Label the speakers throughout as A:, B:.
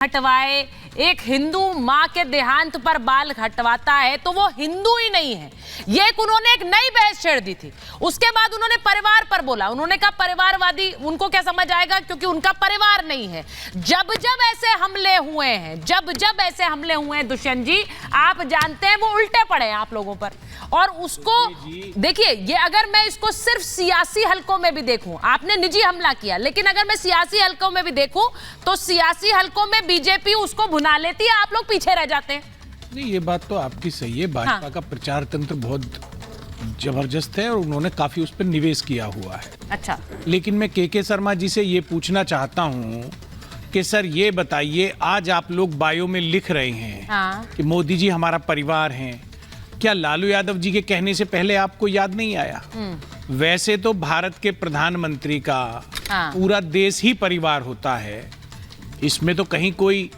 A: हटवाए, एक हिंदू मां के देहांत पर बाल हटवाता है तो वो हिंदू ही नहीं है। ये उन्होंने एक नई बहस छेड़ दी थी। उसके बाद उन्होंने परिवार पर बोला, उन्होंने कहा परिवारवादी, उनको क्या समझ आएगा क्योंकि उनका परिवार नहीं है। जब जब ऐसे हमले हुए हैं, जब जब ऐसे हमले हुए हैं दुष्यंत जी, आप जानते हैं वो उल्टे पड़े हैं आप लोगों पर। और उसको देखिए, ये अगर मैं इसको सिर्फ सियासी हलकों में भी देखूं, आपने निजी हमला किया, लेकिन अगर मैं सियासी हलकों में भी देखूं तो सियासी हलकों में बीजेपी उसको भुना लेती है, आप लोग पीछे रह जाते हैं।
B: नहीं, ये बात तो आपकी सही है। भाजपा का प्रचार तंत्र बहुत जबरदस्त है और उन्होंने काफी उस पर निवेश किया हुआ है।
A: अच्छा,
B: लेकिन मैं के शर्मा जी से ये पूछना चाहता हूँ कि सर ये बताइए, आज आप लोग बायो में लिख रहे हैं कि मोदी जी हमारा परिवार हैं, क्या लालू यादव जी के कहने से पहले आपको याद नहीं आया? वैसे तो भारत के प्रधानमंत्री का पूरा देश ही परिवार होता है, इसमें तो कहीं कोई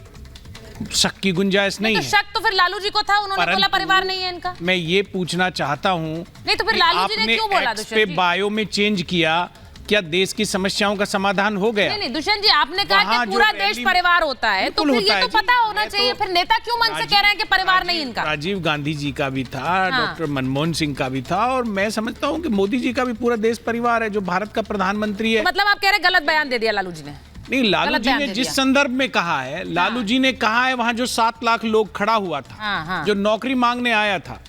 B: शक की गुंजाइश नहीं है।
A: शक तो फिर लालू जी को था, उन्होंने बोला परिवार नहीं है इनका।
B: मैं ये पूछना चाहता हूँ,
A: नहीं तो फिर लालू जी ने क्यों बोला?
B: पे बायो में चेंज किया, क्या देश की समस्याओं का समाधान हो गया?
A: नहीं दुष्यंत जी, आपने कहा कि पूरा देश परिवार होता है, तो फिर ये तो पता होना चाहिए। फिर नेता क्यों मन से कह रहे हैं कि परिवार नहीं इनका?
B: राजीव गांधी जी का भी था, डॉक्टर मनमोहन सिंह का भी था, और मैं समझता हूँ कि मोदी जी का भी पूरा देश परिवार है, जो भारत का प्रधानमंत्री है।
A: मतलब आप कह रहे हैं गलत बयान दे दिया लालू जी ने?
B: नहीं, लालू जी ने जिस संदर्भ में कहा है, लालू जी ने कहा है वहां जो 7 लाख लोग खड़ा हुआ था, जो नौकरी मांगने आया था,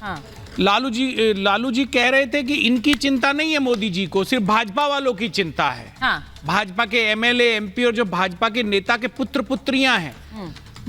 B: लालू जी कह रहे थे कि इनकी चिंता नहीं है मोदी जी को, सिर्फ भाजपा वालों की चिंता है। भाजपा के एमएलए, एमपी और जो भाजपा के नेता के पुत्र पुत्रियां हैं,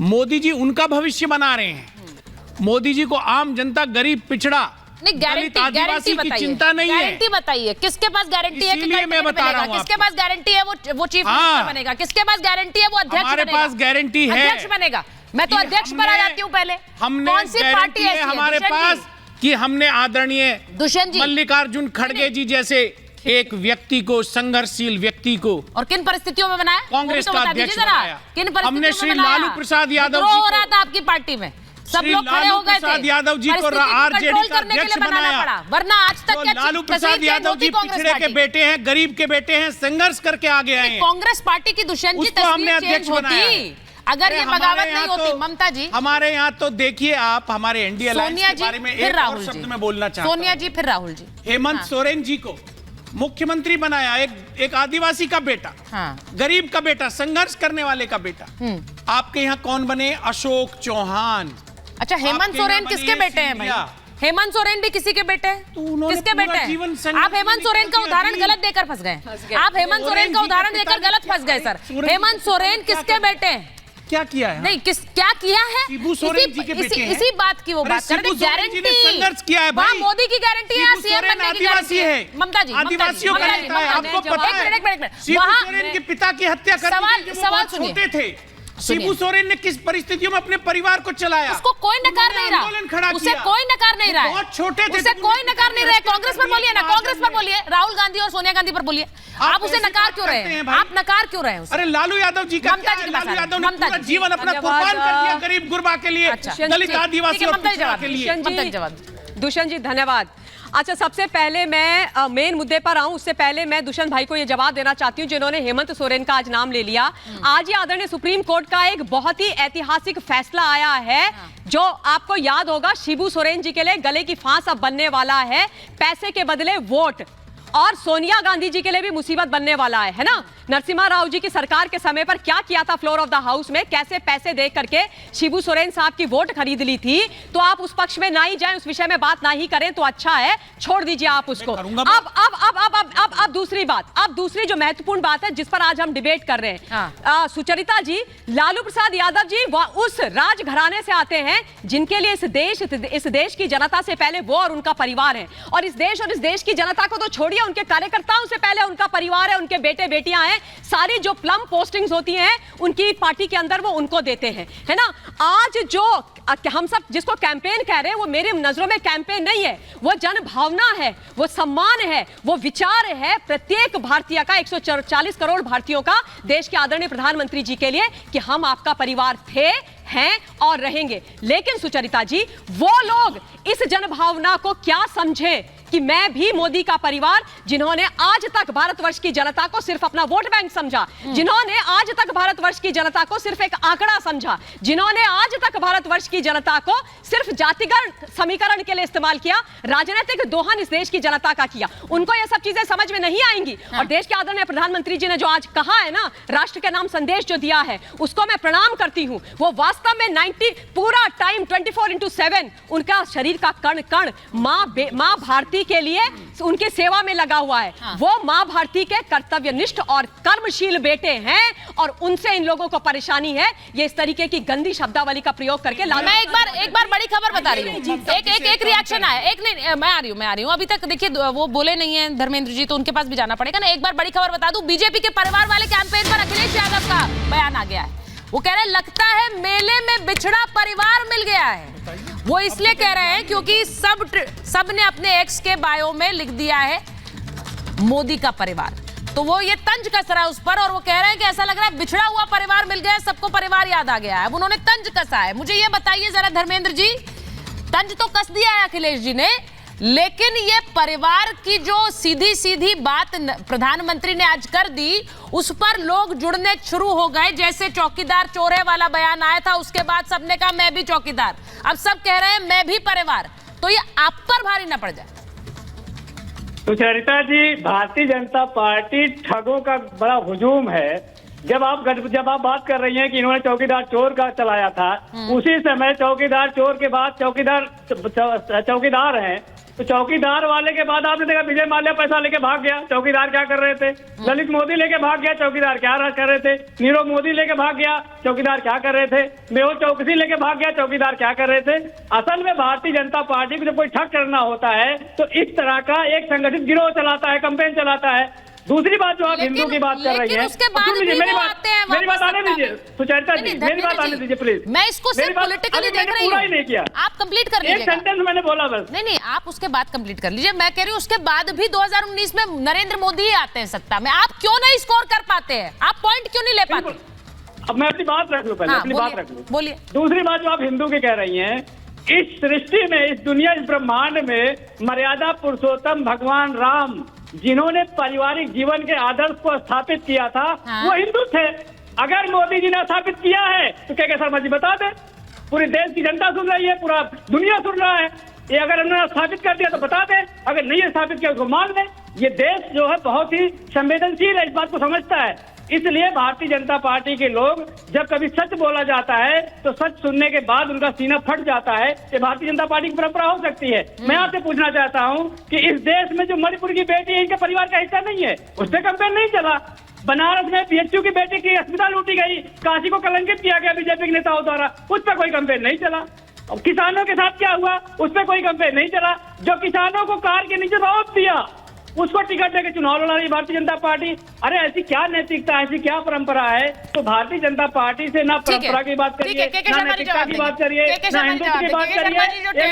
B: मोदी जी उनका भविष्य बना रहे हैं। मोदी जी को आम जनता, गरीब, पिछड़ा,
A: गारंटी
B: की चिंता नहीं है।
A: गारंटी बताइए, किसके पास गारंटी है कि
B: मैं बता रहा हूं,
A: किसके पास गारंटी है वो चीफ मिनिस्टर बनेगा? किसके पास गारंटी है वो अध्यक्ष बनेगा?
B: हमारे पास गारंटी है,
A: अध्यक्ष बनेगा। मैं तो अध्यक्ष पर आ जाती हूँ पहले।
B: कौन सी पार्टी है हमारे पास कि हमने आदरणीय
A: दुष्यंत जी,
B: मल्लिकार्जुन खड़गे जी जैसे एक व्यक्ति को, संघर्षशील व्यक्ति को,
A: और किन परिस्थितियों में बनाया?
B: कांग्रेस का अध्यक्ष बनाया।
A: किन परिस्थितियों
B: हमने श्री लालू प्रसाद यादव जी
A: हो रहा था आपकी पार्टी में, सब लोग खड़े हो गए थे,
B: यादव जी को आरजेडी का अध्यक्ष बनाया,
A: वरना आज तक क्या
B: लालू प्रसाद यादव जी पिछड़े के बेटे हैं, गरीब के बेटे हैं, संघर्ष करके आगे आए हैं।
A: कांग्रेस पार्टी की दुष्यंत जी
B: हमने अध्यक्ष बनाया।
A: अगर ये बगावत नहीं होती, ममता जी,
B: हमारे यहाँ तो देखिए आप, हमारे एनडीए अलायंस के बारे में एक और शब्द में बोलना चाहता हूं।
A: सोनिया जी, फिर राहुल जी।
B: हेमंत सोरेन जी को मुख्यमंत्री बनाया, एक आदिवासी का बेटा, गरीब का बेटा, संघर्ष करने वाले का बेटा। आपके यहाँ कौन बने? अशोक चौहान।
A: अच्छा, हेमंत सोरेन किसके बेटे हैं भाई? हेमंत सोरेन भी किसी के बेटे हैं? किसके बेटे हैं? आप हेमंत सोरेन का उदाहरण गलत देकर फंस गए। आप हेमंत सोरेन का उदाहरण देकर गलत फंस गए सर। हेमंत सोरेन किसके बेटे हैं?
B: क्या किया है?
A: नहीं, क्या किया है?
B: शिबू सोरेन जी के बेटे हैं।
A: इसी बात की वो बात कर रहे हैं। गारंटी
B: संघर्ष किया है भाई,
A: मोदी की गारंटी है, सीएम बनने की गारंटी है। ममता जी,
B: आदिवासियों का नेता है, आपको पता है? शिबू सोरेन के पिता की हत्या करने के सवाल छोटे थे। शिबू सोरेन ने किस परिस्थितियों में अपने परिवार को चलाया?
A: उसको कोई नकार नहीं रहा, उसे कोई नकार नहीं रहा है,
B: बहुत छोटे थे,
A: उसे कोई नकार नहीं रहा। कांग्रेस पर बोलिए ना, कांग्रेस पर बोलिए, राहुल गांधी और सोनिया गांधी पर बोलिए। आप उसे नकार क्यों रहे हैं? आप नकार क्यों रहे हैं?
B: अरे लालू यादव जी का, लालू यादव ने पूरा जीवन अपना कुर्बान कर दिया गरीब गुरबा के लिए, दलित, आदिवासी और पिछड़ा के लिए।
C: दुष्यंत जी धन्यवाद। अच्छा, सबसे पहले मैं मेन मुद्दे पर आऊं, उससे पहले मैं दुष्यंत भाई को यह जवाब देना चाहती हूं जिन्होंने हेमंत सोरेन का आज नाम ले लिया। आज ही आदरणीय सुप्रीम कोर्ट का एक बहुत ही ऐतिहासिक फैसला आया है, जो आपको याद होगा, शिबू सोरेन जी के लिए गले की फांस अब बनने वाला है। पैसे के बदले वोट, और सोनिया गांधी जी के लिए भी मुसीबत बनने वाला है ना? नरसिम्हा राव जी की सरकार के समय पर क्या किया था फ्लोर ऑफ द हाउस में, कैसे पैसे दे करके शिबू सोरेन साहब की वोट खरीद ली थी। तो आप उस पक्ष में ना ही जाएं, उस विषय में बात ना ही करें तो अच्छा है, छोड़ दीजिए आप उसको। अब दूसरी बात, अब दूसरी जो महत्वपूर्ण बात है जिस पर आज हम डिबेट कर रहे हैं, सुचरिता जी, लालू प्रसाद यादव जी उस राजघराने से आते हैं जिनके लिए इस देश की जनता से पहले वो और उनका परिवार है, और इस देश की जनता को तो छोड़िए, उनके कार्यकर्ताओं से पहले उनका परिवार है, उनके बेटे बेटियां हैं। सारी जो प्लम पोस्टिंग्स होती हैं उनकी पार्टी के अंदर वो उनको देते हैं, है ना? आज जो हम सब जिसको कैंपेन कह रहे हैं, वो मेरी नजरों में कैंपेन नहीं है, वो जन भावना है, वो सम्मान है, वो विचार है प्रत्येक भारतीय का, 140 करोड़ भारतीयों का, देश के आदरणीय प्रधानमंत्री जी के लिए, कि हम आपका परिवार थे, हैं और रहेंगे। लेकिन सुचरिता जी, वो लोग इस जनभावना को क्या समझे कि मैं भी मोदी का परिवार, जिन्होंने आज तक भारतवर्ष की जनता को सिर्फ अपना वोट बैंक समझा, जिन्होंने आज तक भारतवर्ष की जनता को सिर्फ एक आंकड़ा समझा, जिन्होंने आज तक भारतवर्ष की जनता को सिर्फ जातिगत समीकरण के लिए इस्तेमाल किया, राजनीतिक दोहन इस देश की जनता का किया, उनको ये सब चीजें समझ में नहीं आएंगी। और देश के आदरणीय प्रधानमंत्री जी ने जो आज कहा है ना, राष्ट्र के नाम संदेश जो दिया है, उसको मैं प्रणाम करती हूं। वो वास्तव में 90 पूरा टाइम 24/7 उनका शरीर का कण कण मां भारती के लिए उनकी सेवा में लगा हुआ है। वो मां भारती के कर्तव्यनिष्ठ और कर्मशील बेटे हैं और उनसे इन लोगों को परेशानी है। ये इस तरीके की गंदी शब्दावली का प्रयोग करके
A: मैं एक बार बड़ी खबर बता रही हूँ। एक रिएक्शन आया, मैं आ रही हूँ। अभी तक देखिए वो बोले नहीं है धर्मेंद्र जी, तो उनके पास भी जाना पड़ेगा ना। एक बार बड़ी खबर बता दूं, बीजेपी के परिवार वाले कैंपेन पर अखिलेश यादव का बयान आ गया है। वो कह रहे हैं लगता है मेले में बिछड़ा परिवार मिल गया है। वो इसलिए कह रहे हैं क्योंकि सब ने अपने एक्स के बायो में लिख दिया है मोदी का परिवार, तो वो ये तंज कस रहा है उस पर, और वो कह रहे हैं कि ऐसा लग रहा है बिछड़ा हुआ परिवार मिल गया, सबको परिवार याद आ गया है। अब उन्होंने तंज कसा है। मुझे ये बताइए जरा धर्मेंद्र जी, तंज तो कस दिया है अखिलेश जी ने, लेकिन ये परिवार की जो सीधी सीधी बात प्रधानमंत्री ने आज कर दी, उस पर लोग जुड़ने शुरू हो गए। जैसे चौकीदार चोर है वाला बयान आया था, उसके बाद सबने कहा मैं भी चौकीदार, अब सब कह रहे हैं मैं भी परिवार। तो ये आप पर भारी ना पड़ जाए।
D: सुचरिता जी, भारतीय जनता पार्टी ठगों का बड़ा हुजूम है। जब आप बात कर रही हैं कि इन्होंने चौकीदार चोर का चलाया था, उसी समय चौकीदार चोर के बाद चौकीदार हैं, तो चौकीदार वाले के बाद आपने देखा विजय माल्या पैसा लेके भाग गया, चौकीदार क्या कर रहे थे? ललित मोदी लेके भाग गया, चौकीदार क्या कर रहे थे? नीरव मोदी लेके भाग गया, चौकीदार क्या कर रहे थे? मेहुल चौकसी लेके भाग गया, चौकीदार क्या कर रहे थे? असल में भारतीय जनता पार्टी को जब कोई ठग करना होता है तो इस तरह का एक संगठित गिरोह चलाता है, कैंपेन चलाता है। दूसरी बात जो आप हिंदू की बात कर रही हैं, मेरी बात आने दीजिए सुचरिता जी, मेरी बात आने दीजिए प्लीज।
A: मैं इसको सिर्फ पॉलिटिकली देख रही हूं।
D: नहीं किया,
A: आप कंप्लीट कर लीजिए।
D: एक सेंटेंस मैंने बोला बस।
A: नहीं, आप उसके बाद कंप्लीट कर लीजिए। मैं कह रही हूँ उसके बाद भी 2019 में नरेंद्र मोदी ही आते हैं सत्ता में, आप क्यों नहीं स्कोर कर पाते हैं? आप पॉइंट क्यों नहीं ले पाते?
D: अब मैं अपनी बात रख लूं, पहले अपनी बात रख लूं।
A: बोलिए।
D: दूसरी बात जो आप हिंदू की कह रही हैं, इस सृष्टि में, इस दुनिया, इस ब्रह्मांड में मर्यादा पुरुषोत्तम भगवान राम, जिन्होंने पारिवारिक जीवन के आदर्श को स्थापित किया था, वो हिंदू थे। अगर मोदी जी ने स्थापित किया है तो क्या शर्मा जी बता दें, पूरे देश की जनता सुन रही है, पूरा दुनिया सुन रहा है। ये अगर उन्होंने स्थापित कर दिया तो बता दें, अगर नहीं स्थापित किया उसको मान लें। ये देश जो है बहुत ही संवेदनशील है, इस बात को समझता है। इसलिए भारतीय जनता पार्टी के लोग जब कभी सच बोला जाता है तो सच सुनने के बाद उनका सीना फट जाता है। ये भारतीय जनता पार्टी की परंपरा हो सकती है। मैं आपसे पूछना चाहता हूं कि इस देश में जो मणिपुर की बेटी है, इनके परिवार का हिस्सा नहीं है, उस पर कैंपेन नहीं चला। बनारस में PHU की बेटी की अस्पताल लूटी गई, काशी को कलंकित किया गया बीजेपी के नेताओं द्वारा, उस पर कोई कैंपेन नहीं चला। और किसानों के साथ क्या हुआ, उस पर कोई कैंपेन नहीं चला। जो किसानों को कार के नीचे रौब दिया, उसको टिकट देकर चुनाव लड़ा रही भारतीय जनता पार्टी। अरे ऐसी क्या नैतिकता, ऐसी क्या परंपरा है? तो भारतीय जनता पार्टी से ना परंपरा की बात करिए, ना नैतिकता की बात करिए, ना हिंदुत्व की बात करिए।